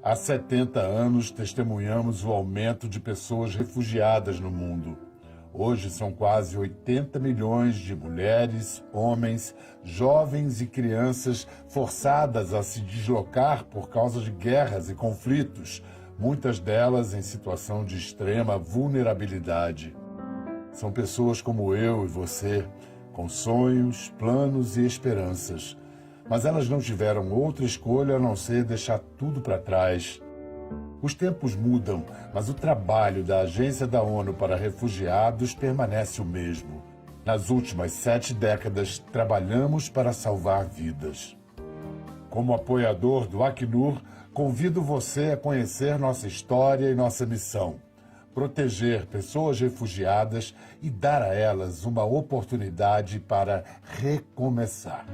Há 70 anos testemunhamos o aumento de pessoas refugiadas no mundo. Hoje são quase 80 milhões de mulheres, homens, jovens e crianças forçadas a se deslocar por causa de guerras e conflitos, muitas delas em situação de extrema vulnerabilidade. São pessoas como eu e você, com sonhos, planos e esperanças. Mas elas não tiveram outra escolha a não ser deixar tudo para trás. Os tempos mudam, mas o trabalho da Agência da ONU para Refugiados permanece o mesmo. Nas últimas 7 décadas, trabalhamos para salvar vidas. Como apoiador do Acnur, convido você a conhecer nossa história e nossa missão: proteger pessoas refugiadas e dar a elas uma oportunidade para recomeçar.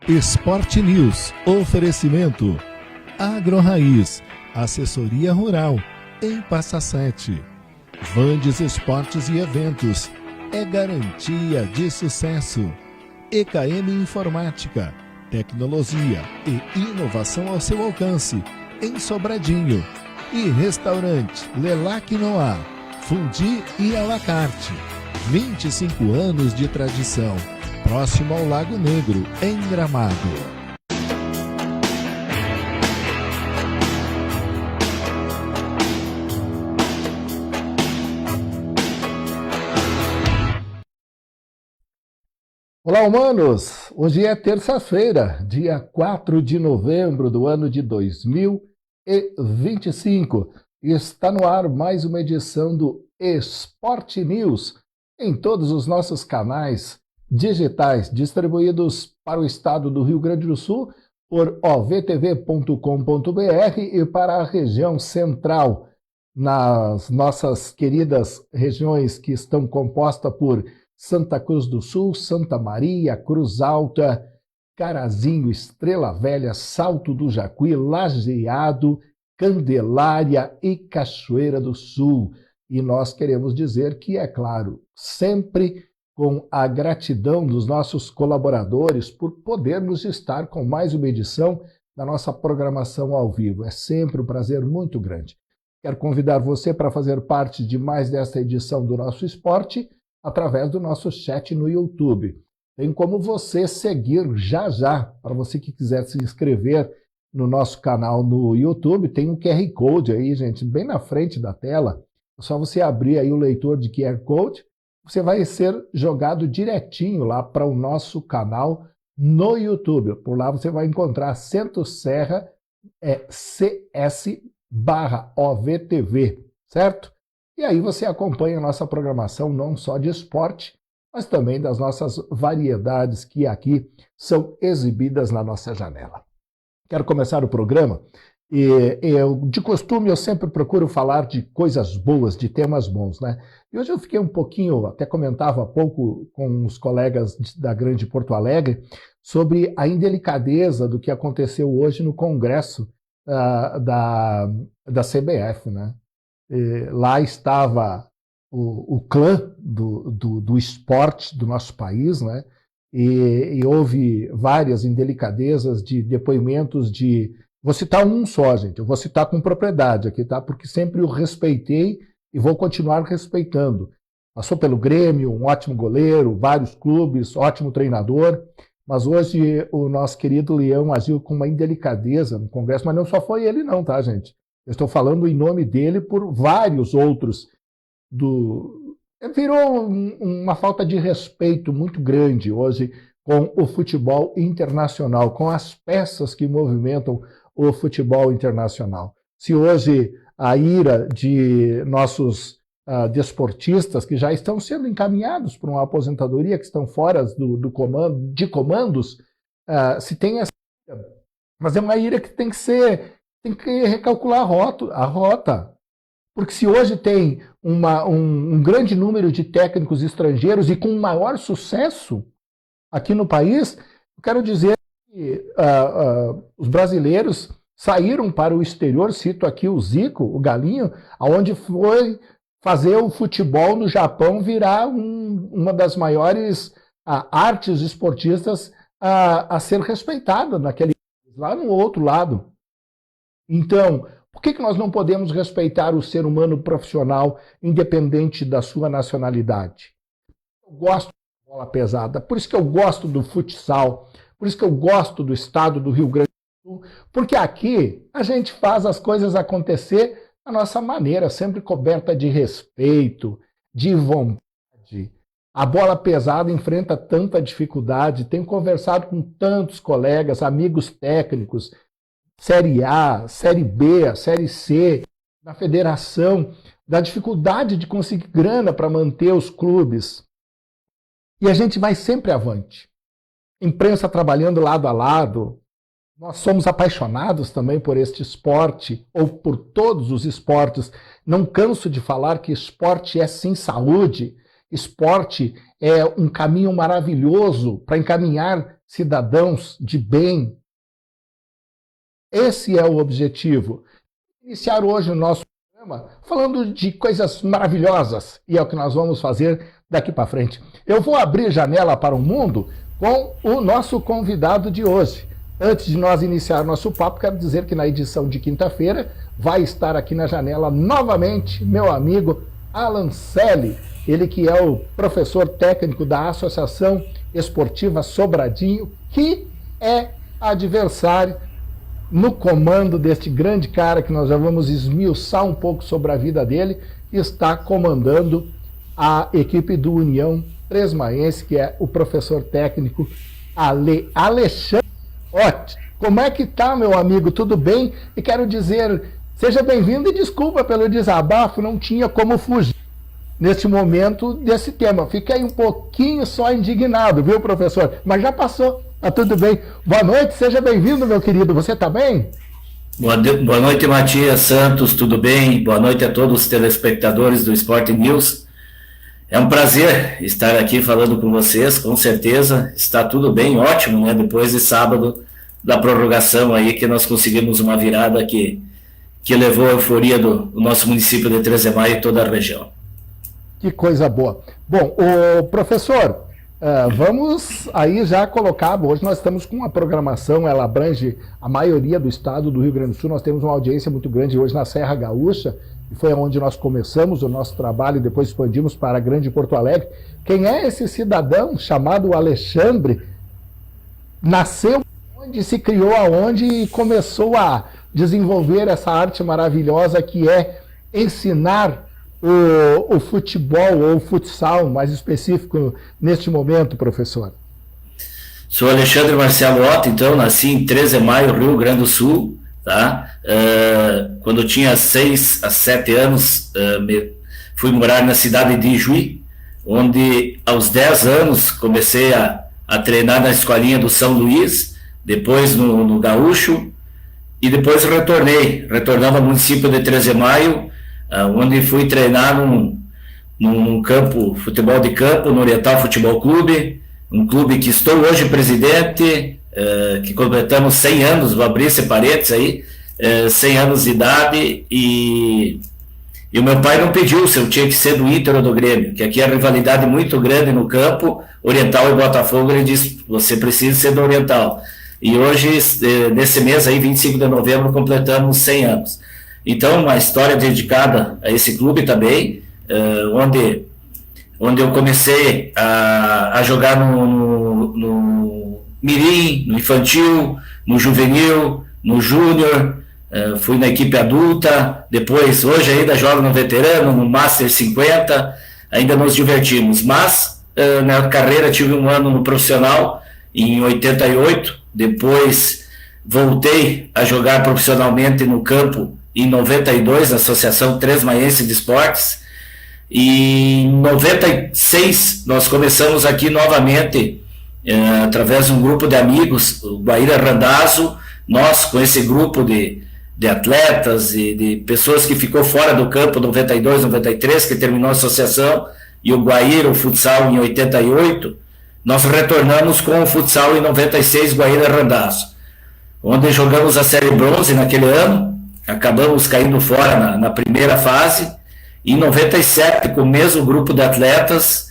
Esporte News, oferecimento Agro Raiz, assessoria rural em Passa Sete. Vandes Esportes e Eventos, é garantia de sucesso. EKM Informática, tecnologia e inovação ao seu alcance, em Sobradinho. E restaurante Lelac Noir, Fundi e à la carte. 25 anos de tradição. Próximo ao Lago Negro, em Gramado. Olá, humanos! Hoje é terça-feira, dia 4 de novembro do ano de 2025. Está no ar mais uma edição do Esporte News, em todos os nossos canais digitais distribuídos para o estado do Rio Grande do Sul por ovtv.com.br e para a região central, nas nossas queridas regiões que estão compostas por Santa Cruz do Sul, Santa Maria, Cruz Alta, Carazinho, Estrela Velha, Salto do Jacuí, Lajeado, Candelária e Cachoeira do Sul. E nós queremos dizer que, é claro, sempre com a gratidão dos nossos colaboradores por podermos estar com mais uma edição da nossa programação ao vivo. É sempre um prazer muito grande. Quero convidar você para fazer parte de mais desta edição do nosso esporte através do nosso chat no YouTube. Tem como você seguir já, para você que quiser se inscrever no nosso canal no YouTube, tem um QR Code aí, gente, bem na frente da tela. É só você abrir aí o leitor de QR Code, você vai ser jogado direitinho lá para o nosso canal no YouTube. Por lá você vai encontrar Centro Serra CS/OVTV, certo? E aí você acompanha a nossa programação não só de esporte, mas também das nossas variedades que aqui são exibidas na nossa janela. Quero começar o programa e de costume eu sempre procuro falar de coisas boas, de temas bons, né? E hoje eu fiquei um pouquinho, até comentava há pouco com os colegas da Grande Porto Alegre, sobre a indelicadeza do que aconteceu hoje no Congresso da CBF, né? Lá estava o clã do esporte do nosso país, né? E houve várias indelicadezas de depoimentos de... Vou citar um só, gente, eu vou citar com propriedade aqui, tá? Porque sempre o respeitei e vou continuar respeitando. Passou pelo Grêmio, um ótimo goleiro, vários clubes, ótimo treinador, mas hoje o nosso querido Leão agiu com uma indelicadeza no Congresso, mas não só foi ele não, tá, gente? Eu estou falando em nome dele por vários outros. Virou uma falta de respeito muito grande hoje com o futebol internacional, com as peças que movimentam o futebol internacional. Se hoje a ira de nossos desportistas que já estão sendo encaminhados para uma aposentadoria, que estão fora de comandos, se tem essa ira, mas é uma ira que tem que recalcular a rota. Porque se hoje tem um grande número de técnicos estrangeiros e com maior sucesso aqui no país, eu quero dizer que os brasileiros saíram para o exterior, cito aqui o Zico, o Galinho, aonde foi fazer o futebol no Japão virar uma das maiores artes esportistas a ser respeitada lá no outro lado. Então, por que nós não podemos respeitar o ser humano profissional independente da sua nacionalidade? Eu gosto de bola pesada, por isso que eu gosto do futsal, por isso que eu gosto do estado do Rio Grande do Sul, porque aqui a gente faz as coisas acontecer da nossa maneira, sempre coberta de respeito, de vontade. A bola pesada enfrenta tanta dificuldade, tenho conversado com tantos colegas, amigos técnicos, Série A, Série B, Série C, na federação, da dificuldade de conseguir grana para manter os clubes. E a gente vai sempre avante. Imprensa trabalhando lado a lado. Nós somos apaixonados também por este esporte, ou por todos os esportes. Não canso de falar que esporte é sim saúde. Esporte é um caminho maravilhoso para encaminhar cidadãos de bem. Esse é o objetivo. Iniciar hoje o nosso programa falando de coisas maravilhosas, e é o que nós vamos fazer daqui para frente. Eu vou abrir janela para o mundo com o nosso convidado de hoje. Antes de nós iniciar nosso papo, quero dizer que na edição de quinta-feira vai estar aqui na janela novamente meu amigo Alan Selle, ele que é o professor técnico da Associação Esportiva Sobradinho, que é adversário no comando deste grande cara que nós já vamos esmiuçar um pouco sobre a vida dele, que está comandando a equipe do União Tresmaense, que é o professor técnico Alexandre. Como é que tá, meu amigo? Tudo bem? E quero dizer, seja bem-vindo e desculpa pelo desabafo, não tinha como fugir neste momento desse tema. Fiquei um pouquinho só indignado, viu, professor? Mas já passou, tá tudo bem. Boa noite, seja bem-vindo, meu querido. Você tá bem? Boa noite, Matias Santos, tudo bem? Boa noite a todos os telespectadores do Sport News. É um prazer estar aqui falando com vocês, com certeza. Está tudo bem, ótimo, né? Depois de sábado da prorrogação aí, que nós conseguimos uma virada que levou a euforia do nosso município de 13 de Maio e toda a região. Que coisa boa. Bom, professor, vamos aí já colocar, hoje nós estamos com uma programação, ela abrange a maioria do estado do Rio Grande do Sul, nós temos uma audiência muito grande hoje na Serra Gaúcha, e foi onde nós começamos o nosso trabalho e depois expandimos para a Grande Porto Alegre. Quem é esse cidadão chamado Alexandre? Nasceu onde, se criou aonde e começou a desenvolver essa arte maravilhosa que é ensinar o futebol ou o futsal, mais específico neste momento, professor? Sou Alexandre Marcelo Otto, então nasci em 13 de Maio, Rio Grande do Sul, tá? Quando eu tinha 6 a 7 anos, fui morar na cidade de Ijuí, onde aos 10 anos comecei a treinar na escolinha do São Luís, depois no Gaúcho, e depois retornava ao município de 13 de Maio, onde fui treinar num campo, futebol de campo, no Oriental Futebol Clube, um clube que estou hoje presidente, que completamos 100 anos, vou abrir esse parênteses aí, 100 anos de idade, e o meu pai não pediu se eu tinha que ser do Inter ou do Grêmio, que aqui é a rivalidade muito grande no campo, Oriental e Botafogo, ele disse, você precisa ser do Oriental. E hoje, nesse mês aí, 25 de novembro, completamos 100 anos. Então, uma história dedicada a esse clube também, onde eu comecei a jogar no mirim, no infantil, no juvenil, no júnior, fui na equipe adulta, depois, hoje ainda jogo no veterano, no Master 50, ainda nos divertimos, mas na carreira tive um ano no profissional, em 88, depois voltei a jogar profissionalmente no campo em 92, na Associação Tresmaense de Esportes, e em 96 nós começamos aqui novamente, através de um grupo de amigos, o Guaíra Randazzo, nós com esse grupo de de atletas e de pessoas que ficou fora do campo 92, 93, que terminou a associação, e o Guaíra, o futsal em 88, nós retornamos com o futsal em 96, Guaíra Randazzo, onde jogamos a série bronze naquele ano, acabamos caindo fora na primeira fase. Em 97, com o mesmo grupo de atletas,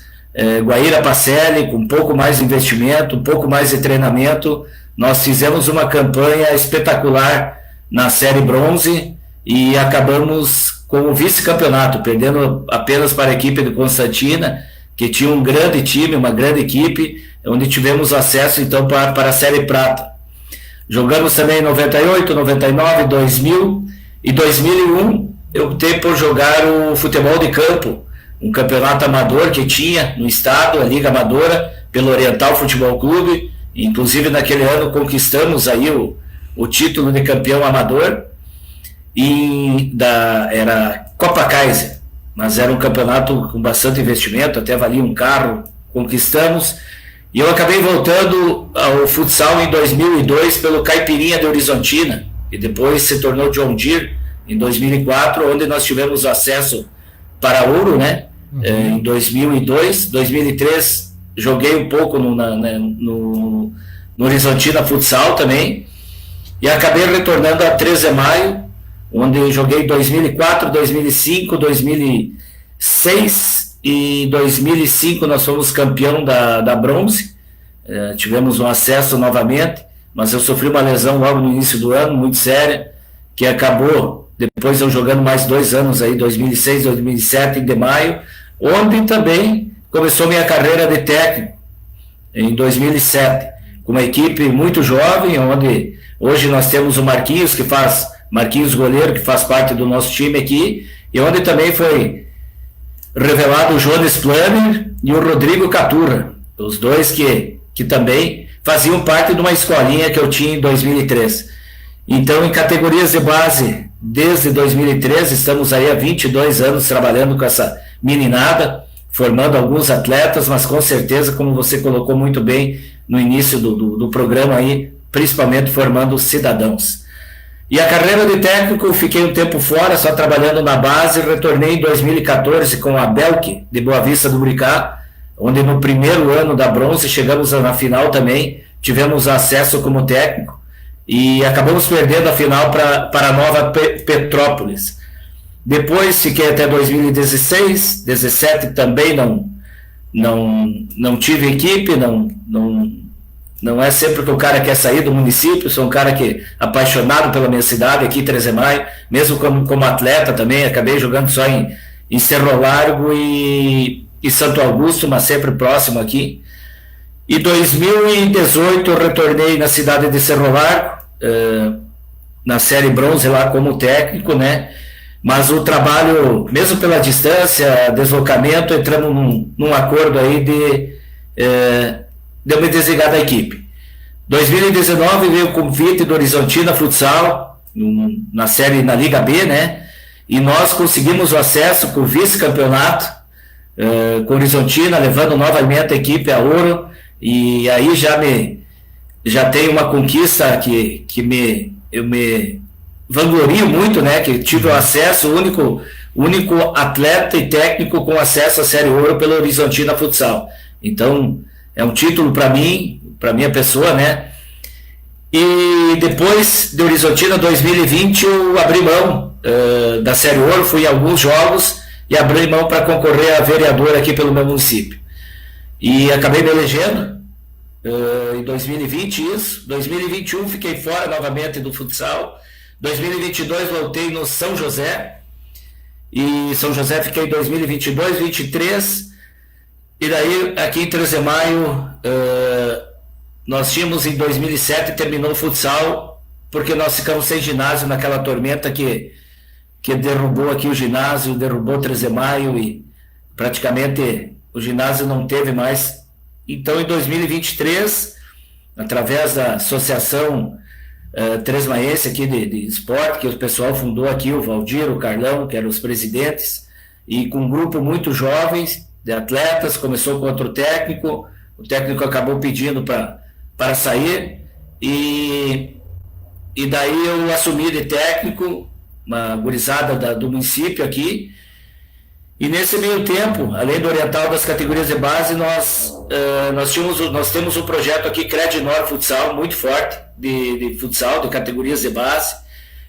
Guaíra Pacelli, com um pouco mais de investimento, um pouco mais de treinamento, nós fizemos uma campanha espetacular na série bronze e acabamos com o vice-campeonato, perdendo apenas para a equipe de Constantina, que tinha um grande time, uma grande equipe, onde tivemos acesso então para a série prata. Jogamos também em 98, 99, 2000 e 2001 eu optei por jogar o futebol de campo, um campeonato amador que tinha no estado, a Liga Amadora, pelo Oriental Futebol Clube. Inclusive naquele ano conquistamos aí o título de campeão amador, era Copa Kaiser, mas era um campeonato com bastante investimento, até valia um carro, conquistamos, e eu acabei voltando ao futsal em 2002 pelo Caipirinha de Horizontina, e depois se tornou John Deere em 2004, onde nós tivemos acesso para ouro, né? Em 2002, 2003 joguei um pouco no Horizontina Futsal também, e acabei retornando a 13 de Maio, onde joguei 2004, 2005, 2006 e 2005 nós fomos campeão da bronze, tivemos um acesso novamente, mas eu sofri uma lesão logo no início do ano, muito séria, que acabou, depois eu jogando mais 2 anos aí, 2006, 2007 em de Maio, onde também começou minha carreira de técnico, em 2007, com uma equipe muito jovem, onde hoje nós temos o Marquinhos Goleiro, que faz parte do nosso time aqui, e onde também foi revelado o Jones Planner e o Rodrigo Caturra, os dois que também faziam parte de uma escolinha que eu tinha em 2003. Então, em categorias de base, desde 2013, estamos aí há 22 anos trabalhando com essa meninada, formando alguns atletas, mas com certeza, como você colocou muito bem no início do programa aí, principalmente formando cidadãos. E a carreira de técnico, eu fiquei um tempo fora, só trabalhando na base, retornei em 2014 com a Belk, de Boa Vista do Buricá, onde no primeiro ano da bronze chegamos na final também, tivemos acesso como técnico, e acabamos perdendo a final para a Nova Petrópolis. Depois fiquei até 2016, 17 também não tive equipe, não é sempre que o cara quer sair do município, sou um cara que apaixonado pela minha cidade, aqui em 13 de Maio, mesmo como atleta também, acabei jogando só em Cerro Largo e Santo Augusto, mas sempre próximo aqui. Em 2018 eu retornei na cidade de Cerro Largo, na série bronze lá como técnico, né? Mas o trabalho, mesmo pela distância, deslocamento, entramos num acordo aí de eu me desligar da equipe. 2019 veio o convite do Horizontina Futsal, na Liga B, né? E nós conseguimos o acesso com o vice-campeonato, com Horizontina, levando novamente a equipe a ouro, e aí já tem uma conquista que eu me vanglorio muito, né? Que tive o acesso, o único atleta e técnico com acesso à Série Ouro pelo Horizontina Futsal. Então, é um título para mim, para minha pessoa, né? E depois de Horizontina 2020 eu abri mão da Série Ouro, fui em alguns jogos e abri mão para concorrer a vereador aqui pelo meu município. E acabei me elegendo em 2020, isso. 2021 fiquei fora novamente do futsal. 2022 voltei no São José. E São José fiquei em 2022, 2023. E daí, aqui em 13 de Maio, nós tínhamos em 2007, terminou o futsal, porque nós ficamos sem ginásio naquela tormenta que derrubou aqui o ginásio, derrubou 13 de Maio e praticamente o ginásio não teve mais. Então, em 2023, através da Associação Tresmaense aqui de esporte, que o pessoal fundou aqui, o Valdir, o Carlão, que eram os presidentes, e com um grupo muito jovens, de atletas, começou com outro técnico, o técnico acabou pedindo para sair, e e daí eu assumi de técnico, uma gurizada do município aqui, e nesse meio tempo, além do oriental das categorias de base, nós temos um projeto aqui, Credinor Futsal, muito forte, de futsal, de categorias de base,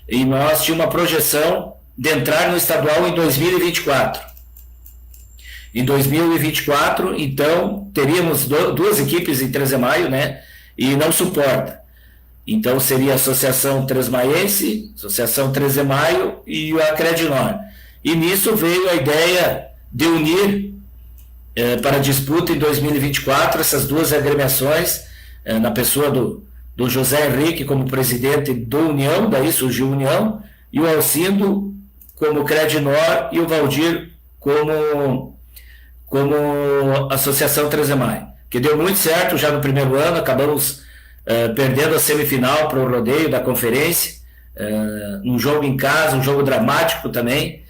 e nós tínhamos uma projeção de entrar no estadual em 2024. Em 2024, então, teríamos duas equipes em 13 de Maio, né? E não suporta. Então, seria a Associação Tresmaiense, Associação 13 de Maio e a Credinor. E nisso veio a ideia de unir para a disputa em 2024 essas duas agremiações, na pessoa do José Henrique como presidente do União, daí surgiu a União, e o Alcindo como Credinor e o Valdir como Associação 13 de Maio, que deu muito certo já no primeiro ano, acabamos perdendo a semifinal para o rodeio da conferência, num jogo em casa, um jogo dramático também.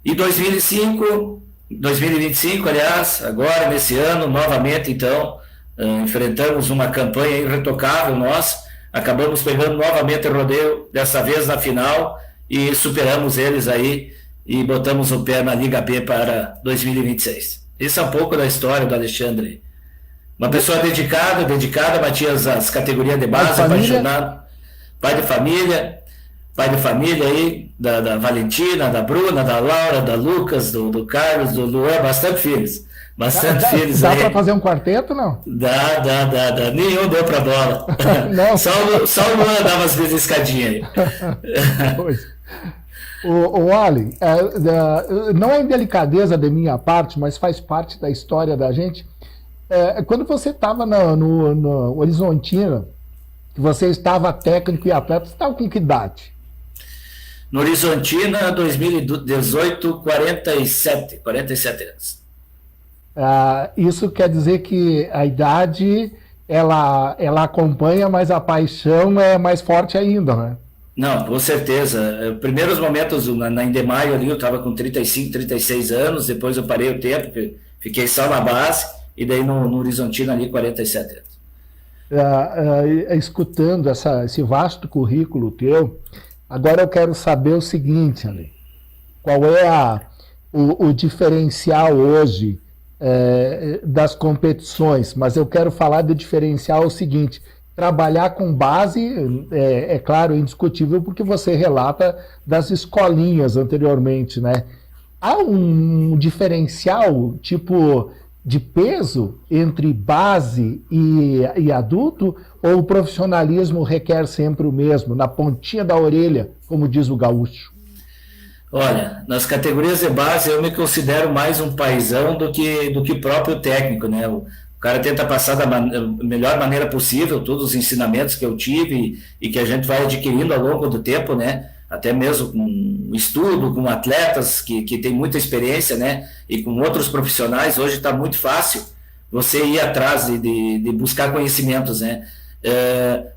E 2025, aliás, agora nesse ano, novamente, então, enfrentamos uma campanha irretocável nossa, acabamos pegando novamente o rodeio, dessa vez na final, e superamos eles aí, e botamos o pé na Liga B para 2026. Isso é um pouco da história do Alexandre. Uma pessoa dedicada, Matias, às categorias de base, apaixonado, pai de família aí, da Valentina, da Bruna, da Laura, da Lucas, do Carlos, do Luan, bastante filhos filhos dá aí. Dá para fazer um quarteto, não? Dá. Nenhum deu pra bola. Não. Só o Luan dava as vezes escadinha aí. Pois. O Ali, não é indelicadeza de minha parte, mas faz parte da história da gente. Quando você estava no Horizontina, que você estava técnico e atleta, você estava com que idade? No Horizontina, 2018, 47 anos. Isso quer dizer que a idade ela acompanha, mas a paixão é mais forte ainda, né? Não, com certeza. Primeiros momentos na Indemaio ali, eu estava com 35, 36 anos, depois eu parei o tempo, fiquei só na base, e daí no Horizontina ali, 47 anos. Escutando esse vasto currículo teu, agora eu quero saber o seguinte, Ale, qual é o diferencial hoje das competições, mas eu quero falar do diferencial o seguinte: trabalhar com base, é claro, indiscutível, porque você relata das escolinhas anteriormente, né? Há um diferencial, tipo, de peso entre base e adulto, ou o profissionalismo requer sempre o mesmo, na pontinha da orelha, como diz o gaúcho? Olha, nas categorias de base eu me considero mais um paizão do que próprio técnico, né? O cara tenta passar da melhor maneira possível todos os ensinamentos que eu tive e que a gente vai adquirindo ao longo do tempo, né? Até mesmo com estudo, com atletas que tem muita experiência, né? E com outros profissionais, hoje está muito fácil você ir atrás de buscar conhecimentos, né?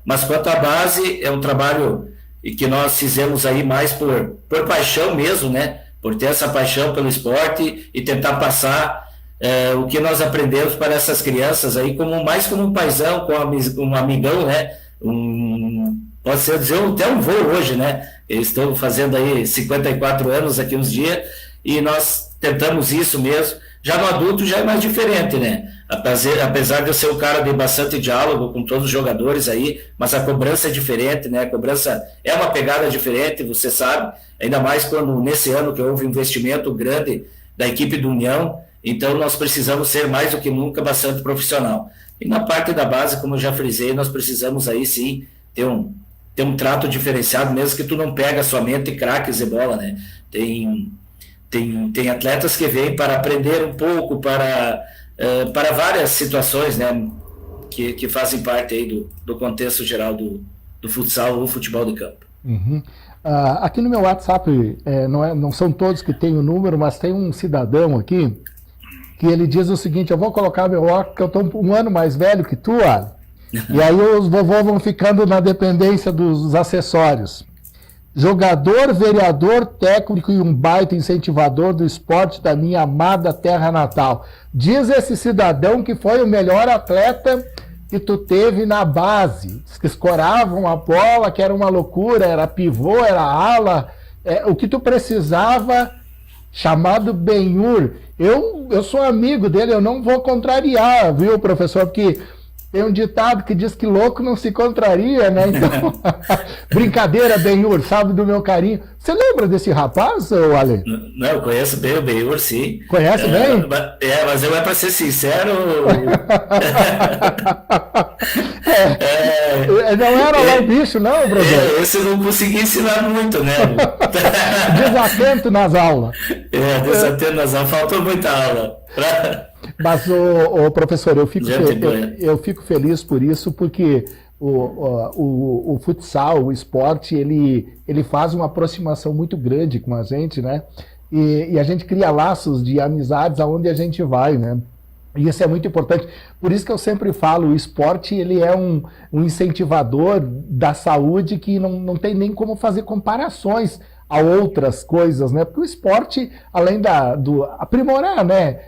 Mas quanto à base, é um trabalho que nós fizemos aí mais por paixão mesmo, né? Por ter essa paixão pelo esporte e tentar passar o que nós aprendemos para essas crianças aí, mais como um paizão, como um amigão, né? Pode ser dizer até um vô hoje, né? Eles estão fazendo aí 54 anos aqui uns dias e nós tentamos isso mesmo. Já no adulto já é mais diferente, né? Apesar de eu ser um cara de bastante diálogo com todos os jogadores aí, mas a cobrança é diferente, né? A cobrança é uma pegada diferente, você sabe, ainda mais quando nesse ano que houve um investimento grande da equipe do União, então nós precisamos ser mais do que nunca bastante profissional. E na parte da base, como eu já frisei, nós precisamos aí sim ter um trato diferenciado, mesmo que tu não pega somente craques e bola, né? Tem atletas que vêm para aprender um pouco, para várias situações, né, que fazem parte aí do contexto geral do futsal ou futebol de campo. Uhum. Aqui no meu WhatsApp, não são todos que têm o número, mas tem um cidadão aqui que ele diz o seguinte: eu vou colocar meu óculos, que eu estou um ano mais velho que tu, Ali, e aí os vovôs vão ficando na dependência dos acessórios. Jogador, vereador, técnico e um baita incentivador do esporte da minha amada terra natal. Diz esse cidadão que foi o melhor atleta que tu teve na base, que escoravam a bola, que era uma loucura, era pivô, era ala, o que tu precisava, chamado Benhur. Eu sou amigo dele, eu não vou contrariar, viu, professor, porque tem um ditado que diz que louco não se contraria, né? Então, brincadeira, Benhur, sabe do meu carinho. Você lembra desse rapaz, Ale? Não, eu conheço bem o Benhur, sim. Conhece bem? Mas eu para ser sincero... não era lá o bicho, não, professor? Esse eu não consegui ensinar muito, né? Desatento nas aulas. Desatento nas aulas, faltou muita aula. Mas, professor, eu fico feliz por isso, porque o futsal, o esporte, ele faz uma aproximação muito grande com a gente, né? E a gente cria laços de amizades aonde a gente vai, né? E isso é muito importante. Por isso que eu sempre falo, o esporte ele é um incentivador da saúde que não tem nem como fazer comparações a outras coisas, né? Porque o esporte, além do aprimorar, né?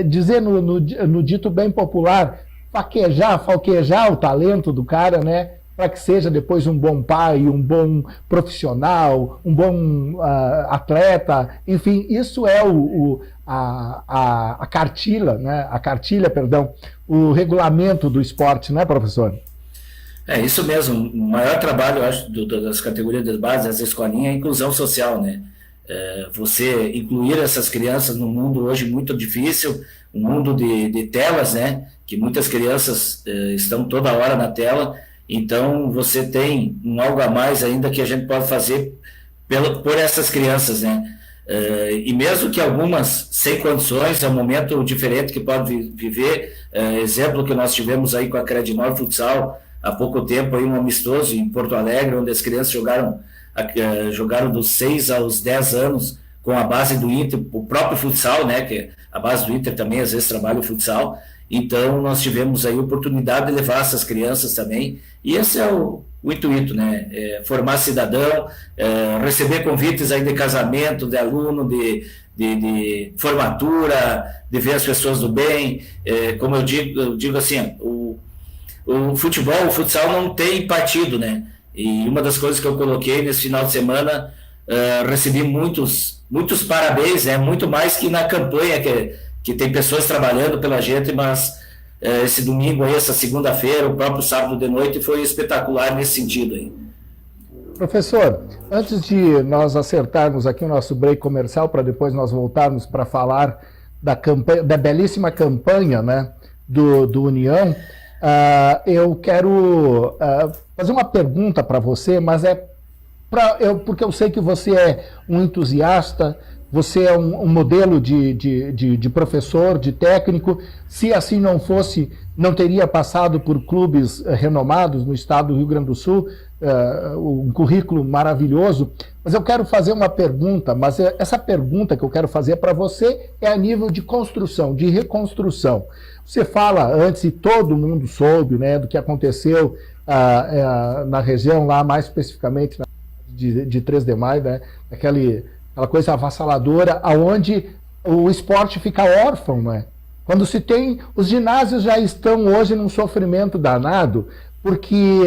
Dizer no dito bem popular, falquejar o talento do cara, né? Para que seja depois um bom pai, um bom profissional, um bom atleta, enfim, isso é a cartilha, né? O regulamento do esporte, né, professor? É isso mesmo, o maior trabalho, eu acho, das categorias de base, das escolinhas, é a inclusão social, né? Você incluir essas crianças num mundo hoje muito difícil, um mundo de telas, né? Que muitas crianças estão toda hora na tela, então você tem algo a mais ainda que a gente pode fazer por essas crianças, né? E mesmo que algumas sem condições, é um momento diferente que pode viver, exemplo que nós tivemos aí com a Credinor Futsal, há pouco tempo aí um amistoso em Porto Alegre, onde as crianças jogaram dos 6 aos 10 anos com a base do Inter, o próprio futsal, né, que a base do Inter também às vezes trabalha o futsal, então nós tivemos aí a oportunidade de levar essas crianças também, e esse é o intuito, né, formar cidadão, receber convites aí de casamento, de aluno, de formatura, de ver as pessoas do bem, como eu digo assim, o futsal não tem partido, né? E uma das coisas que eu coloquei nesse final de semana, recebi muitos parabéns, né? Muito mais que na campanha, que tem pessoas trabalhando pela gente, mas esse domingo aí, essa segunda-feira, o próprio sábado de noite foi espetacular nesse sentido aí. Professor, antes de nós acertarmos aqui o nosso break comercial, para depois nós voltarmos para falar da belíssima campanha, né, do União, eu quero fazer uma pergunta para você, mas porque eu sei que você é um entusiasta, você é um modelo de professor, de técnico. Se assim não fosse, não teria passado por clubes renomados no estado do Rio Grande do Sul, um currículo maravilhoso. Mas eu quero fazer uma pergunta, mas essa pergunta que eu quero fazer para você é a nível de construção, de reconstrução. Você fala antes, e todo mundo soube, né, do que aconteceu na região lá, mais especificamente de 3 de Maio, né, aquela coisa avassaladora, aonde o esporte fica órfão, né? Quando se tem... Os ginásios já estão hoje num sofrimento danado, porque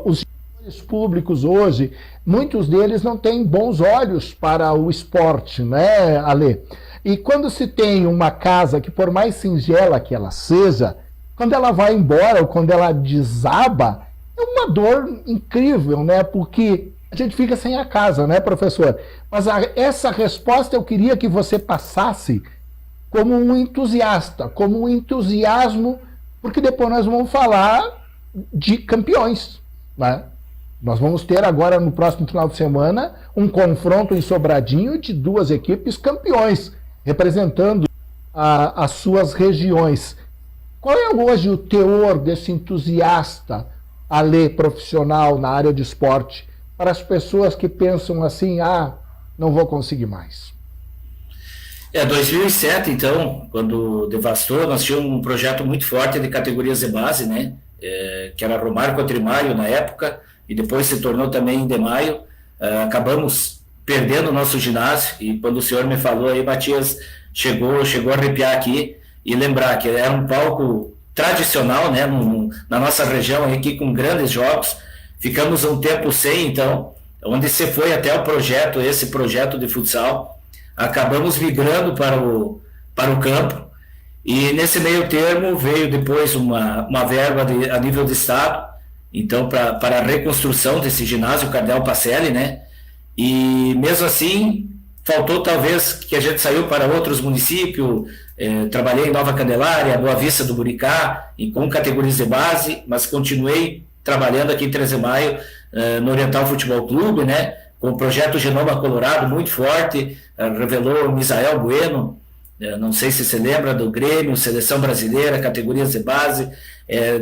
os gestores públicos hoje, muitos deles não têm bons olhos para o esporte, né, Ale? E quando se tem uma casa que, por mais singela que ela seja, quando ela vai embora ou quando ela desaba, é uma dor incrível, né? Porque a gente fica sem a casa, né, professor? Mas essa resposta eu queria que você passasse como um entusiasta, como um entusiasmo, porque depois nós vamos falar de campeões, né? Nós vamos ter agora, no próximo final de semana, um confronto em Sobradinho de 2 equipes campeões, representando as suas regiões. Qual é hoje o teor desse entusiasta, Ale, profissional na área de esporte, para as pessoas que pensam assim, não vou conseguir mais? 2007, então, quando devastou, nós tínhamos um projeto muito forte de categorias de base, né? Que era Romário contra Maio na época, e depois se tornou também de Maio. Acabamos perdendo o nosso ginásio, e quando o senhor me falou aí, Matias, chegou a arrepiar aqui, e lembrar que era um palco tradicional, né, na nossa região aqui com grandes jogos. Ficamos um tempo sem, então, onde se foi até esse projeto de futsal, acabamos migrando para o campo, e nesse meio termo veio depois uma verba a nível de estado, então para a reconstrução desse ginásio Cardeal Pacelli, né, e mesmo assim faltou talvez que a gente saiu para outros municípios. Trabalhei em Nova Candelária, Boa Vista do Buricá, e com categorias de base, mas continuei trabalhando aqui em 13 de Maio, no Oriental Futebol Clube, né, com o projeto Genoma Colorado muito forte. Revelou o Misael Bueno, não sei se você lembra, do Grêmio, Seleção Brasileira, categorias de base,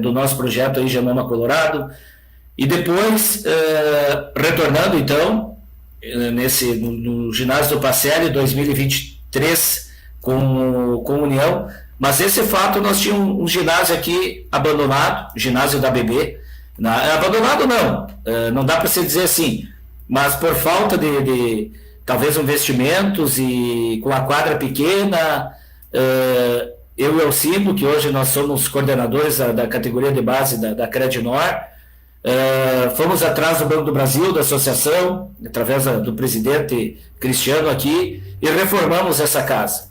do nosso projeto aí, Genoma Colorado. E depois, retornando então, no ginásio do Pacelli, 2023, com União, mas esse fato, nós tínhamos um ginásio aqui abandonado, ginásio da BB, abandonado não dá para se dizer assim, mas por falta de talvez investimentos e com a quadra pequena, eu e o Elcindo, que hoje nós somos coordenadores da categoria de base da Credinor, fomos atrás do Banco do Brasil, da associação, através do presidente Cristiano aqui, e reformamos essa casa,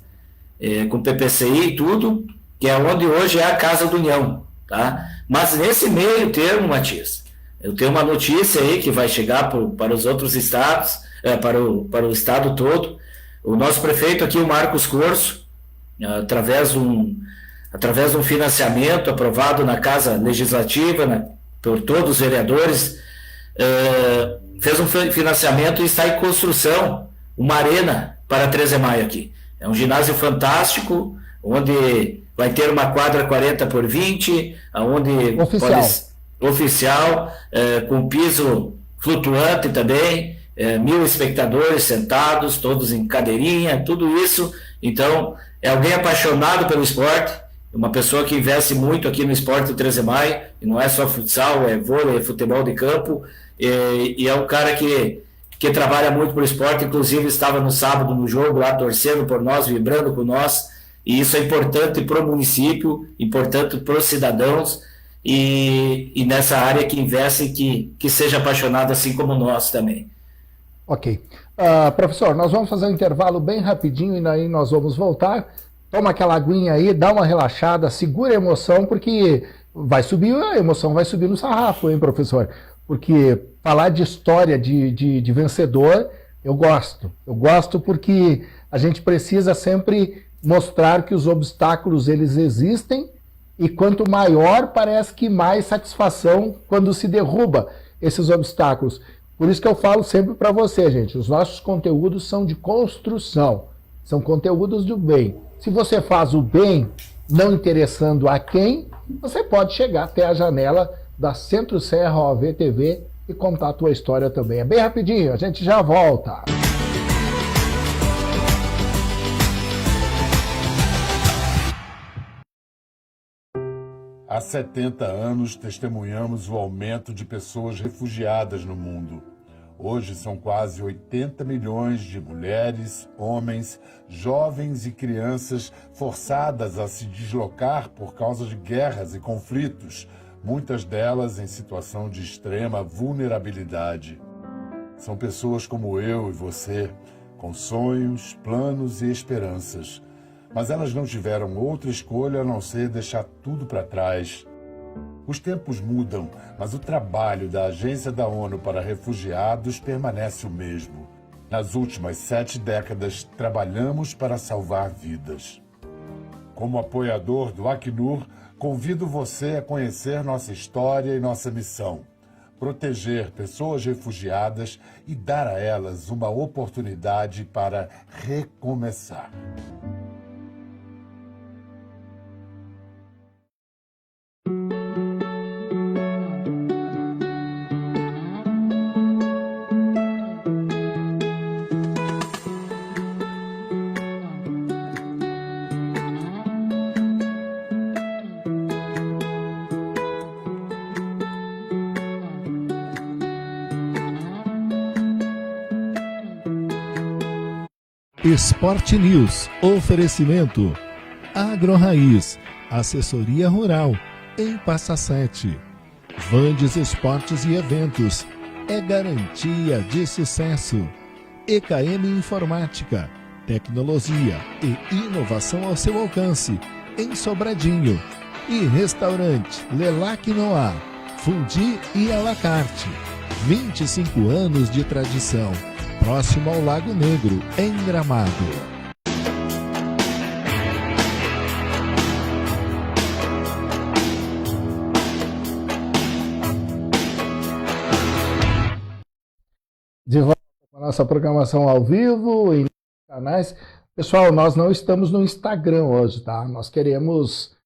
com PPCI e tudo, que é onde hoje é a Casa do União, tá? Mas nesse meio termo, Matias, eu tenho uma notícia aí que vai chegar para os outros estados, para o estado todo. O nosso prefeito aqui, o Marcos Corso, através de um financiamento aprovado na Casa Legislativa, né, por todos os vereadores, fez um financiamento e está em construção uma arena para 13 de Maio aqui. É um ginásio fantástico, onde vai ter uma quadra 40 por 20, onde oficial, com piso flutuante também, 1.000 espectadores sentados, todos em cadeirinha, tudo isso. Então, é alguém apaixonado pelo esporte, uma pessoa que investe muito aqui no esporte 13 de Maio, e não é só futsal, é vôlei, é futebol de campo, e é um cara que trabalha muito pelo esporte. Inclusive estava no sábado no jogo lá, torcendo por nós, vibrando com nós, e isso é importante para o município, importante para os cidadãos, e nessa área que investe, que seja apaixonado assim como nós também. Ok. Professor, nós vamos fazer um intervalo bem rapidinho e aí nós vamos voltar. Toma aquela aguinha aí, dá uma relaxada, segura a emoção, porque a emoção vai subir no sarrafo, hein, professor? Porque falar de história de vencedor, eu gosto. Eu gosto porque a gente precisa sempre mostrar que os obstáculos, eles existem, e quanto maior, parece que mais satisfação quando se derruba esses obstáculos. Por isso que eu falo sempre para você, gente, os nossos conteúdos são de construção, são conteúdos do bem. Se você faz o bem, não interessando a quem, você pode chegar até a janela da Centro-Serra OAV TV e contar a tua história também. É bem rapidinho, a gente já volta. Há 70 anos testemunhamos o aumento de pessoas refugiadas no mundo. Hoje são quase 80 milhões de mulheres, homens, jovens e crianças forçadas a se deslocar por causa de guerras e conflitos, muitas delas em situação de extrema vulnerabilidade. São pessoas como eu e você, com sonhos, planos e esperanças. Mas elas não tiveram outra escolha a não ser deixar tudo para trás. Os tempos mudam, mas o trabalho da Agência da ONU para Refugiados permanece o mesmo. Nas últimas 7 décadas, trabalhamos para salvar vidas. Como apoiador do Acnur, convido você a conhecer nossa história e nossa missão: proteger pessoas refugiadas e dar a elas uma oportunidade para recomeçar. Esporte News. Oferecimento Agro Raiz. assessoria rural, em Passa Sete. Vandes Esportes e Eventos, é garantia de sucesso. EKM Informática, tecnologia e inovação ao seu alcance, em Sobradinho. E Restaurante Lelac Noir, Fundi e à la carte. 25 anos de tradição, próximo ao Lago Negro, em Gramado. De volta com a nossa programação ao vivo em canais. Pessoal, nós não estamos no Instagram hoje, tá? Nós queremos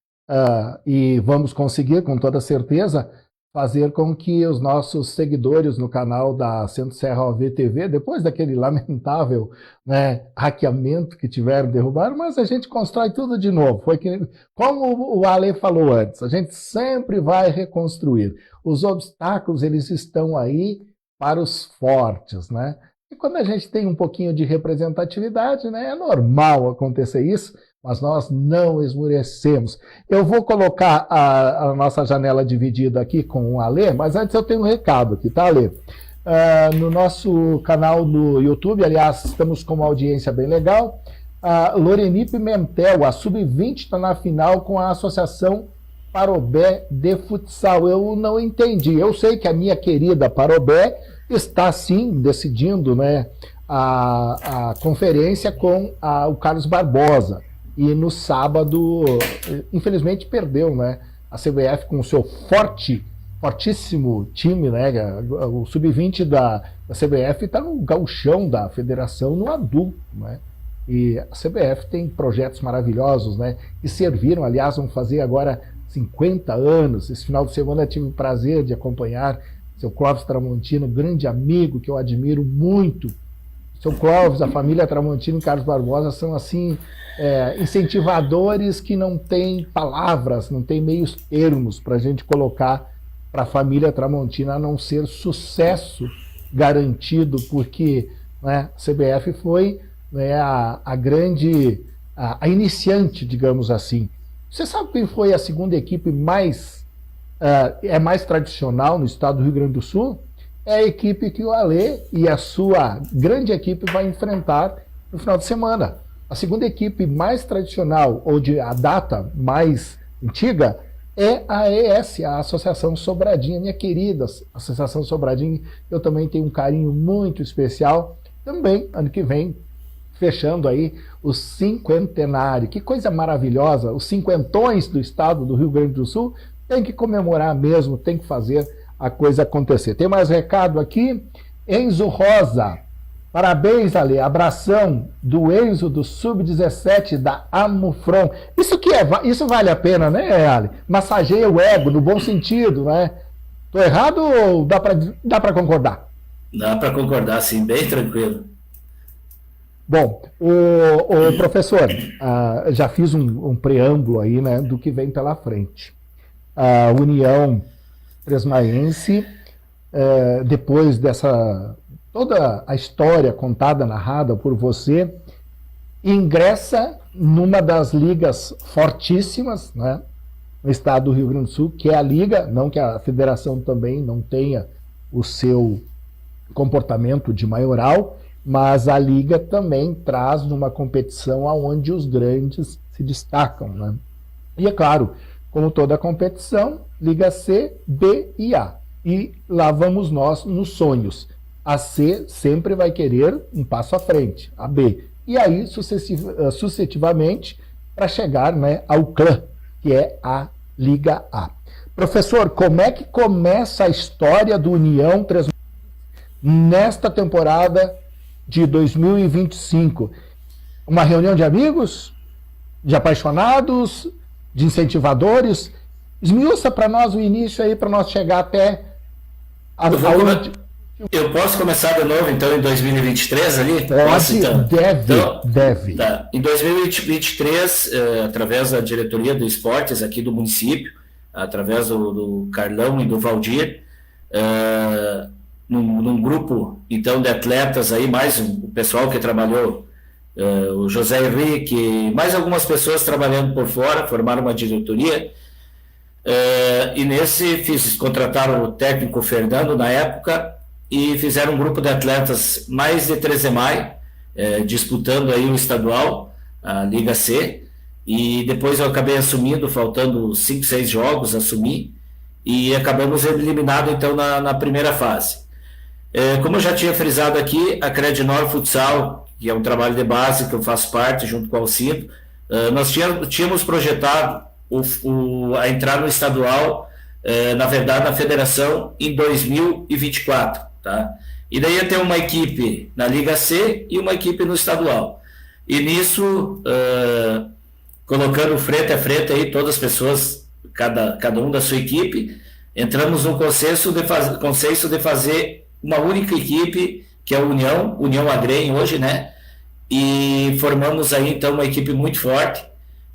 e vamos conseguir, com toda certeza, fazer com que os nossos seguidores no canal da Centro Serra OV TV, depois daquele lamentável, né, hackeamento que tiveram, derrubaram, mas a gente constrói tudo de novo. Foi que, como o Ale falou antes, a gente sempre vai reconstruir. Os obstáculos, eles estão aí para os fortes, né? E quando a gente tem um pouquinho de representatividade, né, é normal acontecer isso, mas nós não esmorecemos. Eu vou colocar a nossa janela dividida aqui com o Alê, mas antes eu tenho um recado aqui, tá, Alê? No nosso canal no YouTube, aliás, estamos com uma audiência bem legal. A Loreni Pimentel, a Sub-20, está na final com a Associação Parobé de Futsal. Eu não entendi. Eu sei que a minha querida Parobé está, sim, decidindo, né, a conferência com o Carlos Barbosa. E no sábado, infelizmente, perdeu, né? A CBF com o seu fortíssimo time, né? O Sub-20 da CBF está no gauchão da federação, no adulto, né? E a CBF tem projetos maravilhosos, né? Que serviram, aliás, vão fazer agora 50 anos. Esse final de semana eu tive o prazer de acompanhar seu Clóvis Tramontino, grande amigo que eu admiro muito. Seu Clóvis, a família Tramontino e Carlos Barbosa são, assim, incentivadores que não têm palavras, não têm meios termos para a gente colocar para a família Tramontina, a não ser sucesso garantido, porque, né, a CBF foi, né, a grande, a iniciante, digamos assim. Você sabe quem foi a segunda equipe mais tradicional no estado do Rio Grande do Sul? É a equipe que o Alê e a sua grande equipe vai enfrentar no final de semana. A segunda equipe mais tradicional, ou de a data mais antiga, é a AES, a Associação Sobradinho, minha querida Associação Sobradinho. Eu também tenho um carinho muito especial. Também, ano que vem, fechando aí o cinquentenário. Que coisa maravilhosa! Os cinquentões do estado do Rio Grande do Sul tem que comemorar mesmo, tem que fazer a coisa acontecer. Tem mais recado aqui. Enzo Rosa, parabéns, Ale, abração do Enzo do Sub-17 da Amufron. Isso vale a pena, né, Ale? Massageia o ego, no bom sentido, né? Tô errado ou dá para concordar? Dá para concordar, sim, bem tranquilo. Bom, o professor, já fiz um preâmbulo aí, né, do que vem pela frente. A União Tresmaense, depois dessa toda a história contada, narrada por você, ingressa numa das ligas fortíssimas, né, no estado do Rio Grande do Sul, que é a liga, não que a federação também não tenha o seu comportamento de maioral, mas a liga também traz uma competição onde os grandes se destacam, né? E é claro, como toda competição, Liga C, B e A. E lá vamos nós nos sonhos. A C sempre vai querer um passo à frente, a B. E aí, sucessivamente, para chegar, né, ao clã, que é a Liga A. Professor, como é que começa a história do União Tresmaense nesta temporada de 2025? Uma reunião de amigos, de apaixonados, de incentivadores? Esmiuça para nós o início aí, para nós chegar até Eu posso começar de novo, então, em 2023 ali? Pode, então? Deve. Tá. Em 2023, através da diretoria do esportes aqui do município, através do Carlão e do Valdir, num grupo, então, de atletas aí, mais o pessoal que trabalhou o José Henrique, mais algumas pessoas trabalhando por fora, formaram uma diretoria. E contrataram o técnico Fernando na época e fizeram um grupo de atletas mais de 13 de maio, disputando aí o estadual, a Liga C, e depois eu acabei assumindo, faltando 5, 6 jogos, assumi, e acabamos eliminados então na primeira fase. Como eu já tinha frisado aqui, a Credinor Futsal, que é um trabalho de base que eu faço parte junto com o Alcido, nós tínhamos projetado a entrar no estadual, na verdade na federação, em 2024, tá? E daí ia ter uma equipe na Liga C e uma equipe no estadual. E nisso, colocando frente a frente aí todas as pessoas, cada um da sua equipe, entramos no consenso de fazer uma única equipe, que é a União Agrem hoje, né? E formamos aí então uma equipe muito forte,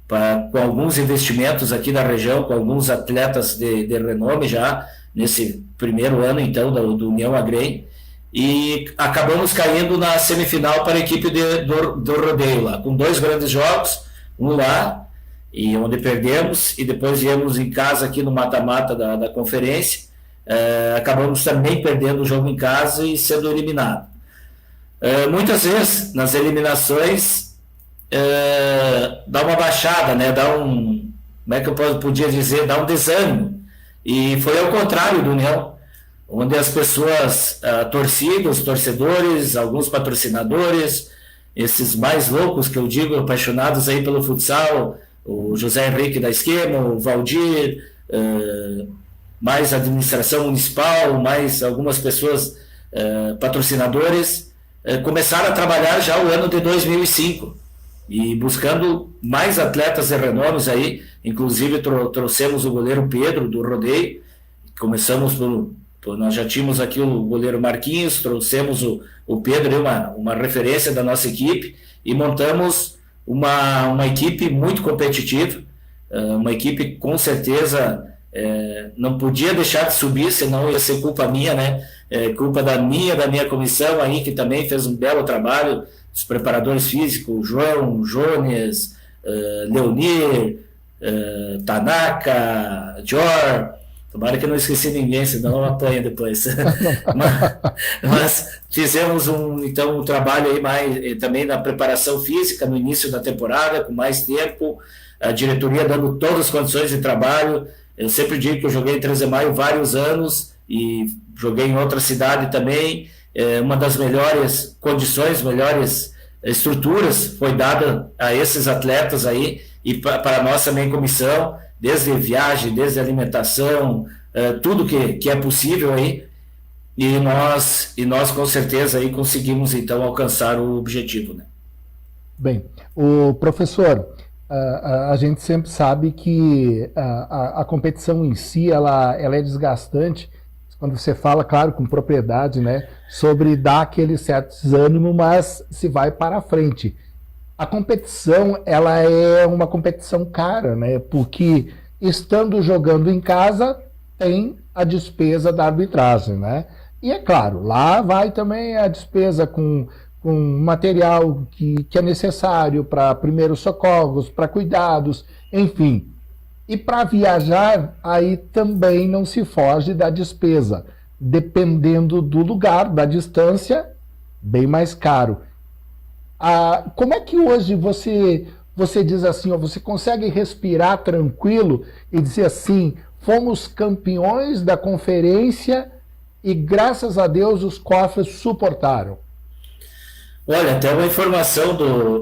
com alguns investimentos aqui na região, com alguns atletas de renome já nesse primeiro ano então do União Agrem, e acabamos caindo na semifinal para a equipe do rodeio lá, com 2 grandes jogos, um lá, e onde perdemos, e depois viemos em casa aqui no mata-mata da conferência, acabamos também perdendo o jogo em casa e sendo eliminado. Muitas vezes nas eliminações dá uma baixada, né? Como é que eu podia dizer, dá um desânimo, e foi ao contrário do União, onde as pessoas, torcidas, os torcedores, alguns patrocinadores, esses mais loucos que eu digo, apaixonados aí pelo futsal, o José Henrique da Esquema, o Valdir, mais administração municipal, mais algumas pessoas, patrocinadores, começaram a trabalhar já o ano de 2005, e buscando mais atletas de renomes aí, inclusive trouxemos o goleiro Pedro do rodeio, começamos nós já tínhamos aqui o goleiro Marquinhos, trouxemos o Pedro, uma referência da nossa equipe, e montamos uma equipe muito competitiva, uma equipe com certeza não podia deixar de subir, senão ia ser culpa minha, né? Culpa da minha comissão aí, que também fez um belo trabalho, os preparadores físicos, João, Jones, Leonir, Tanaka, Jor. Tomara que eu não esqueci ninguém, senão eu apanho depois. mas fizemos um trabalho aí também na preparação física no início da temporada, com mais tempo, a diretoria dando todas as condições de trabalho. Eu sempre digo que eu joguei em 13 de maio vários anos e joguei em outra cidade também. Uma das melhores condições, melhores estruturas foi dada a esses atletas aí, e para a nossa também comissão, desde viagem, desde alimentação, tudo que é possível aí, e nós com certeza aí conseguimos então alcançar o objetivo, né? Bem, o professor, a gente sempre sabe que a competição em si ela é desgastante, quando você fala, claro, com propriedade, né, sobre dar aquele certo desânimo, mas se vai para frente. A competição, ela é uma competição cara, né, porque estando jogando em casa, tem a despesa da arbitragem, né, e é claro, lá vai também a despesa com material que é necessário para primeiros socorros, para cuidados, enfim. E para viajar, aí também não se foge da despesa. Dependendo do lugar, da distância, bem mais caro. Como é que hoje você diz assim, você consegue respirar tranquilo e dizer assim, fomos campeões da conferência e graças a Deus os cofres suportaram? Olha, até uma informação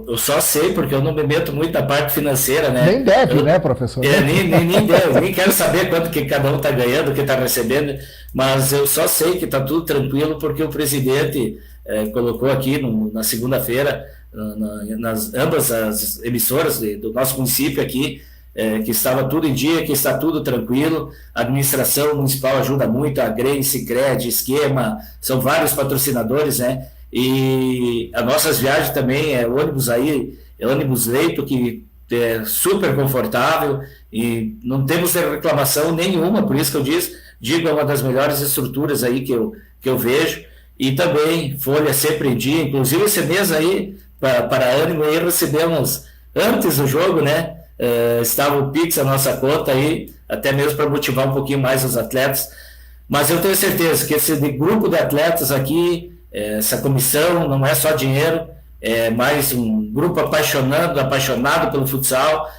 eu só sei, porque eu não me meto muito na parte financeira, né? Nem deve, né, professor? Nem quero saber quanto que cada um está ganhando, o que está recebendo, mas eu só sei que está tudo tranquilo, porque o presidente colocou aqui na segunda-feira, nas ambas as emissoras do nosso município aqui, que estava tudo em dia, que está tudo tranquilo, a administração municipal ajuda muito, a Grêmio, Sicredi, Esquema, são vários patrocinadores, né? E as nossas viagens também ônibus aí, ônibus leito, que é super confortável, e não temos reclamação nenhuma, por isso que eu digo, é uma das melhores estruturas aí que eu vejo, e também folha sempre em dia, inclusive esse mês aí para ânimo, aí recebemos, antes do jogo, né, estava o Pix, a nossa conta aí, até mesmo para motivar um pouquinho mais os atletas, mas eu tenho certeza que esse grupo de atletas aqui, essa comissão, não é só dinheiro, é mais um grupo apaixonado pelo futsal,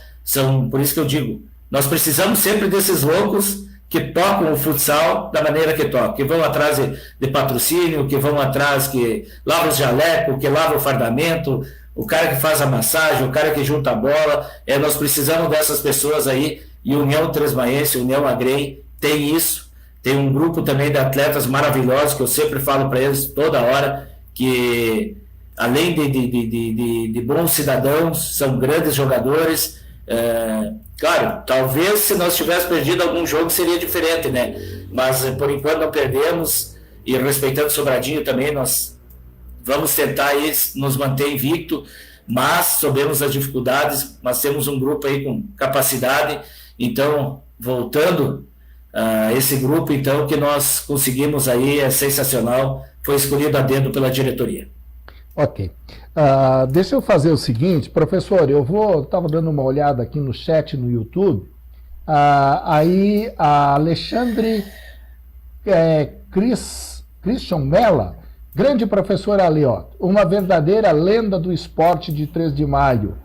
por isso que eu digo, nós precisamos sempre desses loucos que tocam o futsal da maneira que tocam, que vão atrás de patrocínio, que vão atrás, que lavam os jalecos, que lavam o fardamento, o cara que faz a massagem, o cara que junta a bola, nós precisamos dessas pessoas aí, e União Tresmaense, União Agrey, tem isso, tem um grupo também de atletas maravilhosos, que eu sempre falo para eles toda hora, que além de bons cidadãos, são grandes jogadores. Claro, talvez se nós tivéssemos perdido algum jogo seria diferente, né? Mas por enquanto não perdemos, e respeitando o Sobradinho também, nós vamos tentar aí nos manter invicto, mas sabemos as dificuldades, mas temos um grupo aí com capacidade. Então, voltando a esse grupo, então, que nós conseguimos aí, é sensacional, foi escolhido a dedo pela diretoria. Ok. Deixa eu fazer o seguinte, professor, estava dando uma olhada aqui no chat no YouTube, aí a Alexandre Christian Mella, grande professor ali, ó, uma verdadeira lenda do esporte de 3 de maio.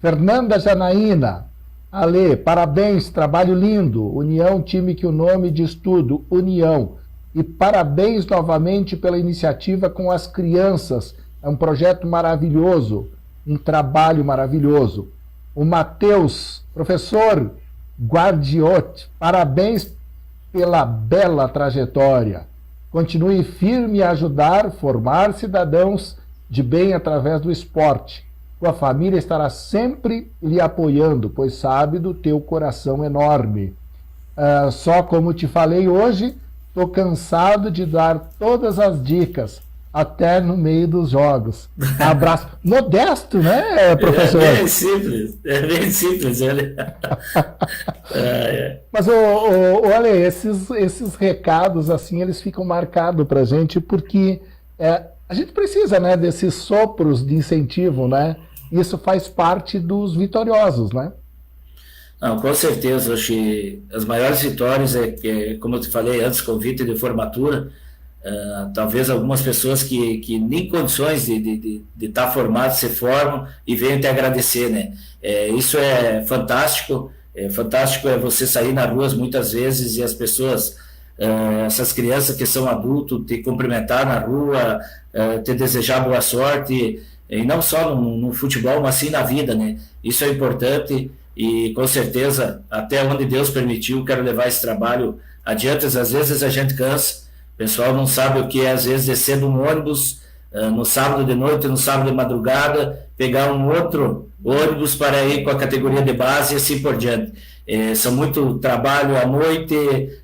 Fernanda Janaína, Ale, parabéns, trabalho lindo, União, time que o nome diz tudo, União, e parabéns novamente pela iniciativa com as crianças. É um projeto maravilhoso, um trabalho maravilhoso. O Matheus, professor Guardiotti, parabéns pela bela trajetória. Continue firme a ajudar, formar cidadãos de bem através do esporte. Tua família estará sempre lhe apoiando, pois sabe do teu coração enorme. Só como te falei hoje, estou cansado de dar todas as dicas, até no meio dos jogos. Abraço. Modesto, né, professor? É bem simples, olha. Mas, olha, esses recados, assim, eles ficam marcados pra gente, porque a gente precisa, né, desses sopros de incentivo, né? Isso faz parte dos vitoriosos, né? Não, com certeza, acho que as maiores vitórias como eu te falei antes, convite de formatura. Talvez algumas pessoas que nem condições de estar formados se formam e venham te agradecer, né? Isso é fantástico. Fantástico é você sair nas ruas muitas vezes e as pessoas, essas crianças que são adultos, te cumprimentar na rua, te desejar boa sorte, e não só no futebol, mas sim na vida, né? Isso é importante e com certeza, até onde Deus permitiu, quero levar esse trabalho adiante. Às vezes a gente cansa. O pessoal não sabe o que é, às vezes, descer de um ônibus no sábado de noite, no sábado de madrugada, pegar um outro ônibus para ir com a categoria de base e assim por diante. São muito trabalho à noite,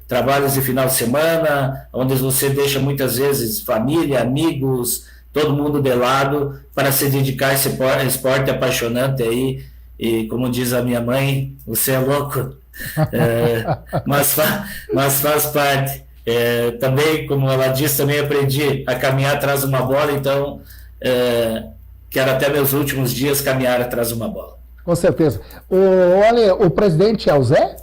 trabalhos de final de semana, onde você deixa muitas vezes família, amigos, todo mundo de lado para se dedicar a esse esporte apaixonante aí. E como diz a minha mãe, você é louco, mas faz parte. Também, como ela disse, também aprendi a caminhar atrás de uma bola, então quero até meus últimos dias caminhar atrás de uma bola. Com certeza. Olha, o presidente é o Zé?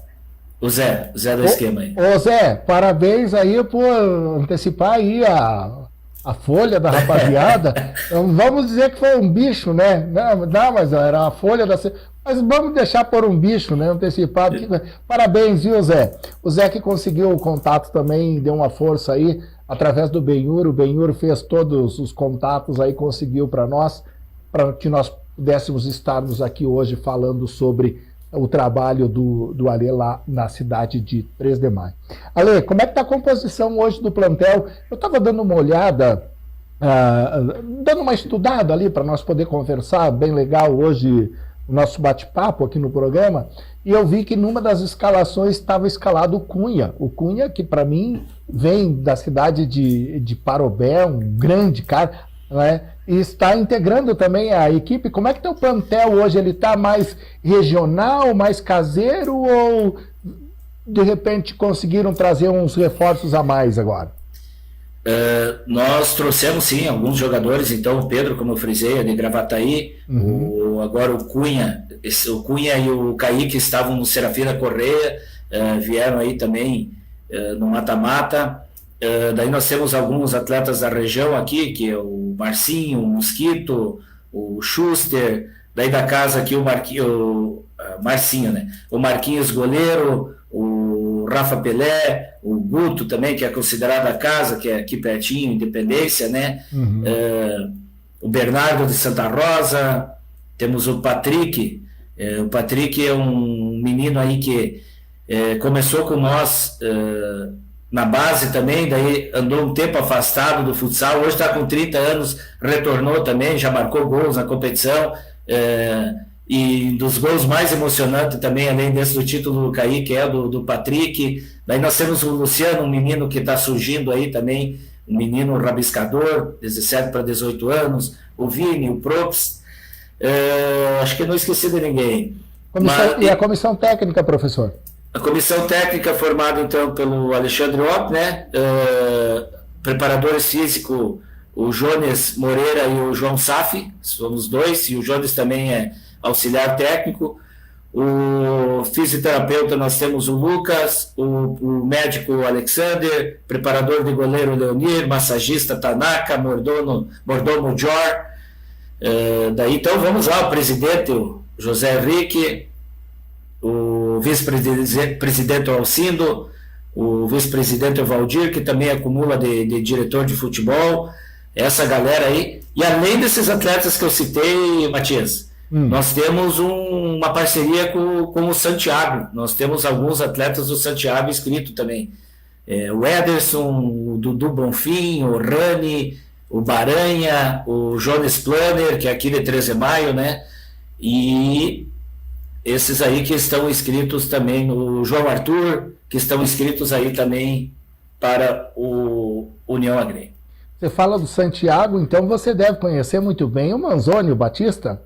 O Zé do esquema aí. Ô Zé, parabéns aí por antecipar aí a folha da rapaziada. Vamos dizer que foi um bicho, né? Não, mas era a folha da... Mas vamos deixar por um bicho, né? Antecipado. Parabéns, viu, Zé? O Zé que conseguiu o contato também, deu uma força aí, através do Benhur. O Benhur fez todos os contatos aí, conseguiu para nós, para que nós pudéssemos estarmos aqui hoje falando sobre o trabalho do Ale lá na cidade de 3 de maio. Ale, como é que está a composição hoje do plantel? Eu estava dando uma olhada, dando uma estudada ali para nós poder conversar, bem legal hoje o nosso bate-papo aqui no programa, e eu vi que numa das escalações estava escalado o Cunha, que para mim vem da cidade de Parobé, um grande cara, né? E está integrando também a equipe. Como é que está o plantel hoje? Ele está mais regional, mais caseiro, ou de repente conseguiram trazer uns reforços a mais agora? Nós trouxemos sim alguns jogadores, então o Pedro, como eu frisei, é de Gravataí, agora o Cunha e o Kaique estavam no Serafina Correia, vieram aí também no mata-mata. Daí nós temos alguns atletas da região aqui, que é o Marcinho, o Mosquito, o Schuster, daí da casa aqui o Marcinho, né? O Marquinhos goleiro, o Rafa Pelé, o Guto também, que é considerado a casa, que é aqui pertinho, Independência, né? O Bernardo de Santa Rosa, temos o Patrick. O Patrick é um menino aí que começou com nós na base também, daí andou um tempo afastado do futsal, hoje está com 30 anos, retornou também, já marcou gols na competição, e dos gols mais emocionantes também, além desse do título do Kaique, é do Patrick. Daí nós temos o Luciano, um menino que está surgindo aí também, um menino rabiscador, 17 para 18 anos, o Vini, o Props, acho que não esqueci de ninguém. E a comissão técnica, professor? A comissão técnica formada então pelo Alexandre Ott, né? Preparadores físicos, o Jones Moreira e o João Safi, somos dois, e o Jones também é auxiliar técnico. O fisioterapeuta nós temos o Lucas, o médico Alexander, preparador de goleiro Leonir, massagista Tanaka, mordomo Jor. Daí então vamos lá, o presidente, o José Henrique, o vice-presidente Alcindo, o vice-presidente Valdir, que também acumula de diretor de futebol, essa galera aí. E além desses atletas que eu citei, Matias, nós temos uma parceria com o Santiago. Nós temos alguns atletas do Santiago inscritos também. O Ederson, o Dudu Bonfim, o Rani, o Baranha, o Jones Planner, que é aqui de 13 de Maio, né? E esses aí que estão inscritos também, o João Arthur, que estão inscritos aí também para o União Agrê. Você fala do Santiago, então você deve conhecer muito bem o Manzoni, o Batista?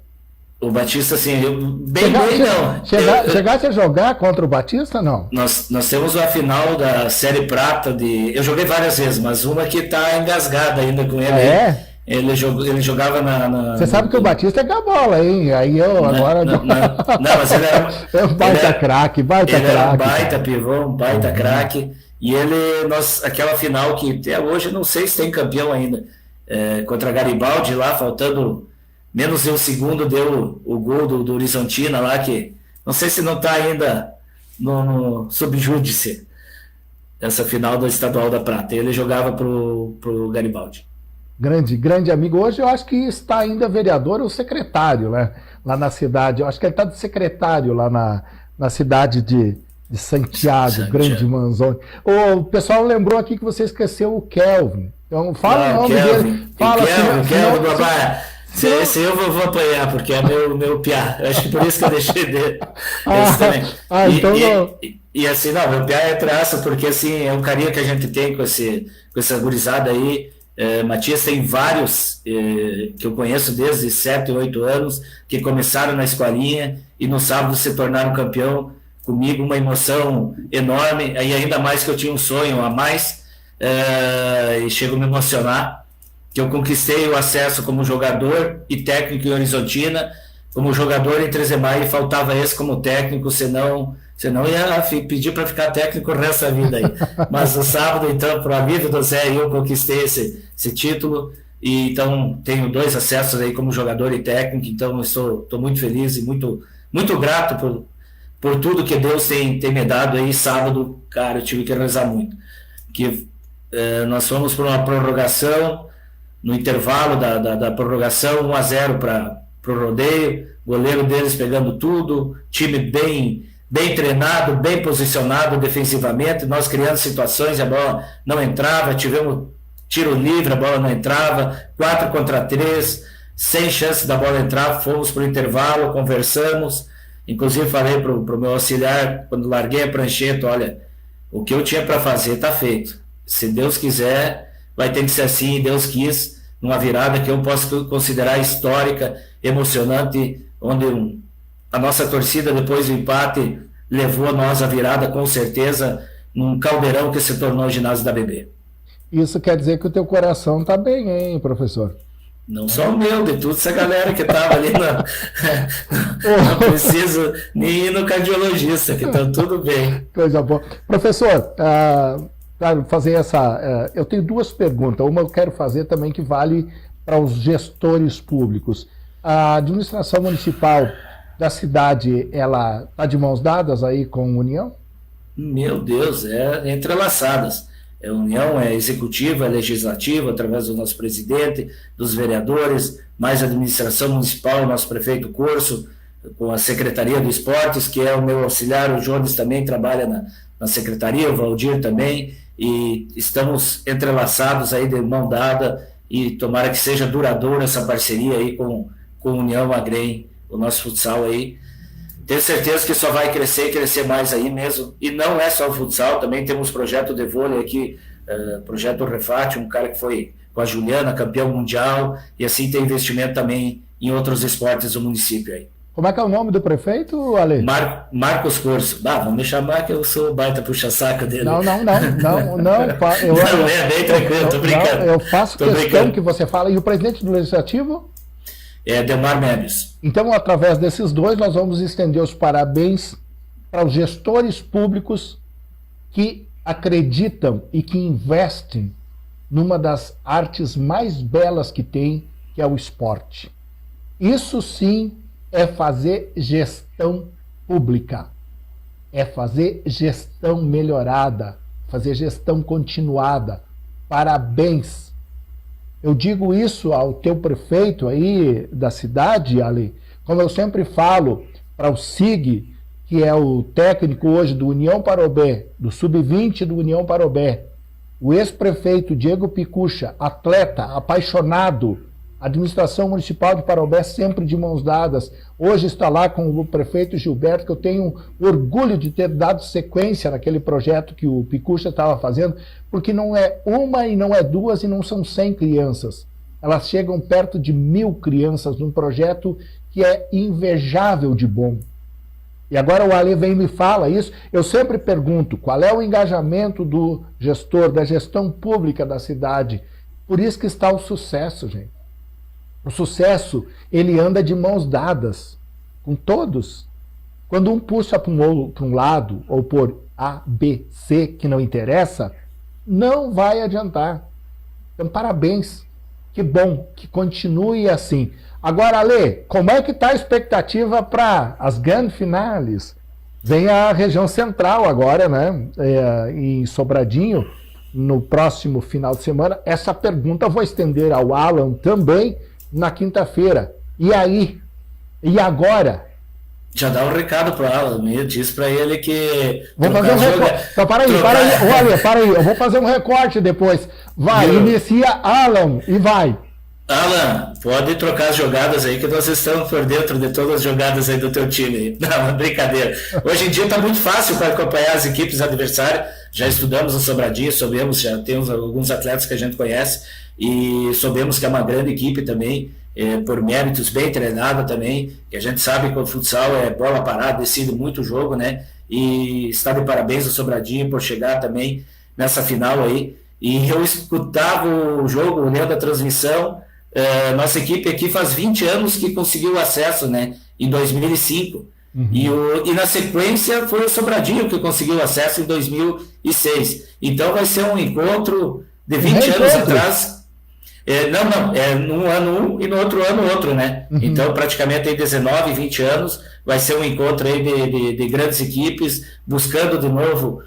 O Batista, assim, bem não. Chegaste a jogar contra o Batista, não? Nós temos a final da Série Prata, eu joguei várias vezes, mas uma que está engasgada ainda com ele. Ele jogava na... Você sabe que o Batista é gabola, hein? Aí eu agora... Não, mas ele era... É um baita craque, Ele era um baita pivô, um baita craque. E aquela final que até hoje não sei se tem campeão ainda, contra Garibaldi lá, faltando menos de um segundo, deu o gol do Horizontina lá, que não sei se não está ainda no subjúdice, essa final do Estadual da Prata. Ele jogava pro Garibaldi. Grande amigo. Hoje eu acho que está ainda vereador ou secretário, né? Lá na cidade. Eu acho que ele está de secretário lá na cidade de Santiago, grande Manzoni. O pessoal lembrou aqui que você esqueceu o Kelvin. Então fala o nome dele. Fala, Kelvin, babá. Esse eu vou apanhar, porque é meu piá. Acho que por isso que eu deixei dele. E assim, não, meu piá é traço, porque assim, é um carinho que a gente tem com essa gurizada aí. Matias tem vários que eu conheço desde 7, 8 anos, que começaram na escolinha e no sábado se tornaram campeão comigo, uma emoção enorme, e ainda mais que eu tinha um sonho a mais, e chego a me emocionar, que eu conquistei o acesso como jogador e técnico em Horizontina, como jogador em 13 de Maio, e faltava esse como técnico, senão ia pedir para ficar técnico o resto da vida aí. Mas no sábado, então, para o amigo do Zé, eu conquistei esse título, e então tenho 2 acessos aí como jogador e técnico, então estou muito feliz e muito grato por tudo que Deus tem me dado aí. Sábado, cara, eu tive que rezar muito, que nós fomos para uma prorrogação, no intervalo da prorrogação, 1-0 para o Rodeio, goleiro deles pegando tudo, time bem treinado, bem posicionado defensivamente, nós criando situações, a bola não entrava, tivemos tiro livre, a bola não entrava, 4 contra 3, sem chance da bola entrar, fomos para o intervalo, conversamos, inclusive falei para o meu auxiliar, quando larguei a prancheta, olha, o que eu tinha para fazer está feito, se Deus quiser, vai ter que ser assim, e Deus quis, numa virada que eu posso considerar histórica, emocionante, onde a nossa torcida, depois do empate, levou a nós a virada, com certeza, num caldeirão que se tornou o ginásio da BB. Isso quer dizer que o teu coração está bem, hein, professor? Não só o meu, de toda essa galera que estava ali, não preciso nem ir no cardiologista, que está tudo bem. Coisa boa. Professor, para fazer essa... eu tenho duas perguntas. Uma eu quero fazer também que vale para os gestores públicos. A administração municipal da cidade, ela está de mãos dadas aí com a União? Meu Deus, entrelaçadas. A União é executiva, é legislativa, através do nosso presidente, dos vereadores, mais a administração municipal, nosso prefeito Corso, com a Secretaria do Esportes, que é o meu auxiliar, o Jones também trabalha na Secretaria, o Valdir também, e estamos entrelaçados aí de mão dada, e tomara que seja duradoura essa parceria aí com a União Agrem, o nosso futsal aí. Tenho certeza que só vai crescer e crescer mais aí mesmo. E não é só o futsal, também temos projeto de vôlei aqui, projeto Refat, um cara que foi com a Juliana, campeão mundial, e assim tem investimento também em outros esportes do município aí. Como é que é o nome do prefeito, Ale? Marcos Corso. Vamos me chamar que eu sou o baita puxa-saco dele. Não. Não, é bem tranquilo, tô brincando. Eu faço questão que você fala. E o presidente do Legislativo? É Delmar Mébios. Então, através desses dois, nós vamos estender os parabéns para os gestores públicos que acreditam e que investem numa das artes mais belas que tem, que é o esporte. Isso sim é fazer gestão pública, é fazer gestão melhorada, fazer gestão continuada. Parabéns! Eu digo isso ao teu prefeito aí da cidade, Ale, como eu sempre falo para o SIG, que é o técnico hoje do União Parobé, do Sub-20 do União Parobé, o ex-prefeito Diego Picucha, atleta, apaixonado, administração municipal de Parobé sempre de mãos dadas, hoje está lá com o prefeito Gilberto, que eu tenho orgulho de ter dado sequência naquele projeto que o Picucha estava fazendo, porque não é uma e não é duas e não são 100 crianças. Elas chegam perto de 1000 crianças num projeto que é invejável de bom. E agora o Ale vem e me fala isso. Eu sempre pergunto qual é o engajamento do gestor, da gestão pública da cidade. Por isso que está o sucesso, gente. O sucesso, ele anda de mãos dadas com todos. Quando um puxa para um lado, ou por A, B, C, que não interessa, não vai adiantar. Então, parabéns. Que bom, que continue assim. Agora, Ale, como é que está a expectativa para as grandes finales? Vem a região central agora, né? Em Sobradinho, no próximo final de semana. Essa pergunta eu vou estender ao Alan também na quinta-feira. E aí? E agora? Já dá um recado para o Alan. Eu disse para ele que... Vou fazer um recorte. Então, para aí. Eu vou fazer um recorte depois. Vai, inicia Alan e vai. Alan, pode trocar as jogadas aí, que nós estamos por dentro de todas as jogadas aí do teu time. Não, brincadeira. Hoje em dia está muito fácil para acompanhar as equipes adversárias. Já estudamos o Sobradinho, sabemos, já temos alguns atletas que a gente conhece e sabemos que é uma grande equipe também, por méritos, bem treinada também, que a gente sabe que o futsal é bola parada, decide muito o jogo, né? E está de parabéns ao Sobradinho por chegar também nessa final aí. E eu escutava o jogo, olhando a transmissão. Nossa equipe aqui faz 20 anos que conseguiu acesso, né? Em 2005. Uhum. E na sequência foi o Sobradinho que conseguiu acesso em 2006. Então vai ser um encontro de 20 anos atrás. Num ano um e no outro ano outro, né? Uhum. Então praticamente em 19, 20 anos vai ser um encontro aí de grandes equipes, buscando de novo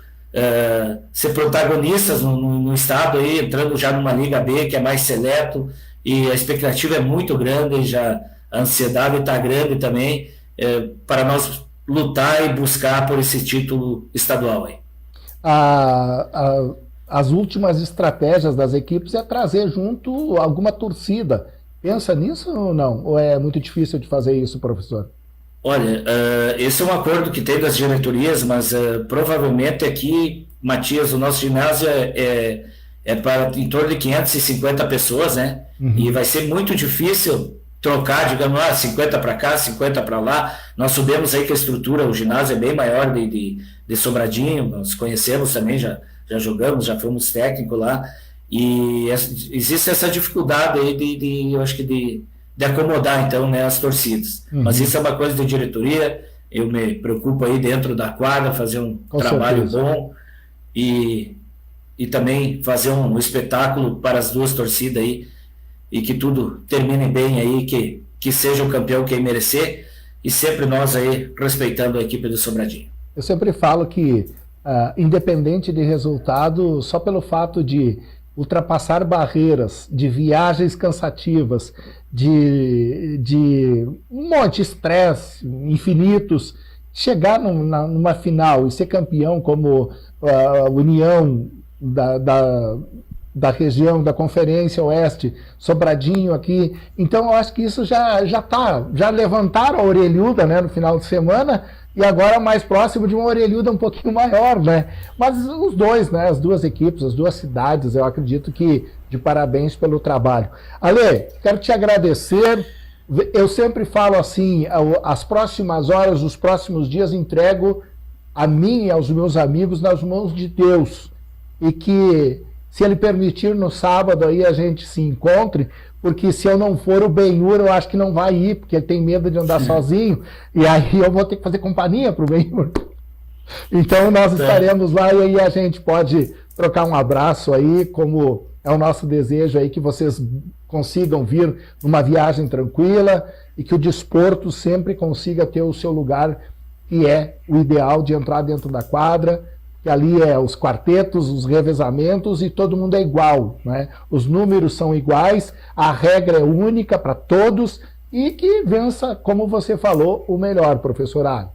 ser protagonistas no estado aí, entrando já numa Liga B que é mais seleto, e a expectativa é muito grande, já a ansiedade está grande também, para nós lutar e buscar por esse título estadual aí. As últimas estratégias das equipes é trazer junto alguma torcida. Pensa nisso ou não? Ou é muito difícil de fazer isso, professor? Olha, esse é um acordo que tem das diretorias, mas provavelmente aqui, Matias, o nosso ginásio é para em torno de 550 pessoas, né? Uhum. E vai ser muito difícil trocar, digamos, 50 para cá, 50 para lá. Nós sabemos aí que a estrutura, o ginásio é bem maior de Sobradinho, nós conhecemos também, já jogamos, já fomos técnicos lá, E existe essa dificuldade aí eu acho que de acomodar, então, né, as torcidas. Mas isso é uma coisa de diretoria, eu me preocupo aí dentro da quadra, fazer um trabalho bom e também fazer um espetáculo para as duas torcidas aí, e que tudo termine bem aí, que seja o campeão quem merecer, e sempre nós aí respeitando a equipe do Sobradinho. Eu sempre falo que, independente de resultado, só pelo fato de ultrapassar barreiras, de viagens cansativas, de um monte de estresse, infinitos, chegar numa final e ser campeão como a União da região, da Conferência Oeste, Sobradinho aqui. Então eu acho que isso já levantaram a orelhuda, né, no final de semana, e agora mais próximo de uma orelhuda um pouquinho maior, né? Mas os dois, né, as duas equipes, as duas cidades, eu acredito que de parabéns pelo trabalho. Ale, quero te agradecer. Eu sempre falo assim, as próximas horas, os próximos dias, entrego a mim e aos meus amigos nas mãos de Deus. E que, se Ele permitir, no sábado aí a gente se encontre, porque se eu não for, o Benhur eu acho que não vai ir, porque ele tem medo de andar sozinho, e aí eu vou ter que fazer companhia para o Benhur. Então nós estaremos lá e aí a gente pode trocar um abraço aí, como é o nosso desejo aí, que vocês consigam vir numa viagem tranquila e que o desporto sempre consiga ter o seu lugar, que é o ideal de entrar dentro da quadra, que ali é os quartetos, os revezamentos e todo mundo é igual, né? Os números são iguais, a regra é única para todos e que vença, como você falou, o melhor, professor Ari.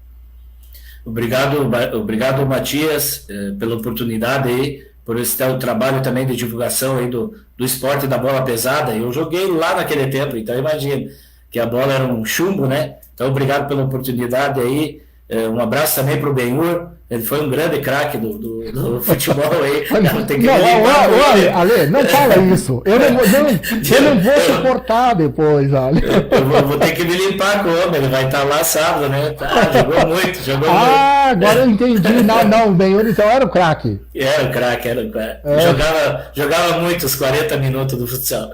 Obrigado, Matias, pela oportunidade aí, por esse teu trabalho também de divulgação aí do esporte da bola pesada. Eu joguei lá naquele tempo, então imagina que a bola era um chumbo, né? Então obrigado pela oportunidade aí. Um abraço também para o Benhur, ele foi um grande craque do futebol aí. Ale, não fala isso. Eu não vou suportar depois, Ale. Eu vou ter que me limpar com o homem, ele vai estar lá sábado, né? Jogou muito. Agora eu entendi. Não, o Benhur então era o craque. Era o craque. Jogava muito os 40 minutos do futsal.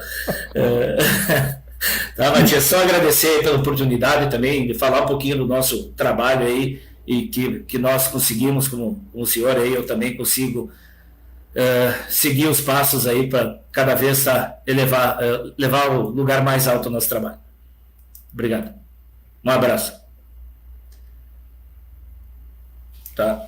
Tá, Matias, só agradecer pela oportunidade também de falar um pouquinho do nosso trabalho aí e que nós conseguimos, como o senhor aí, eu também consigo seguir os passos aí para cada vez levar ao lugar mais alto o nosso trabalho. Obrigado. Um abraço. Tá.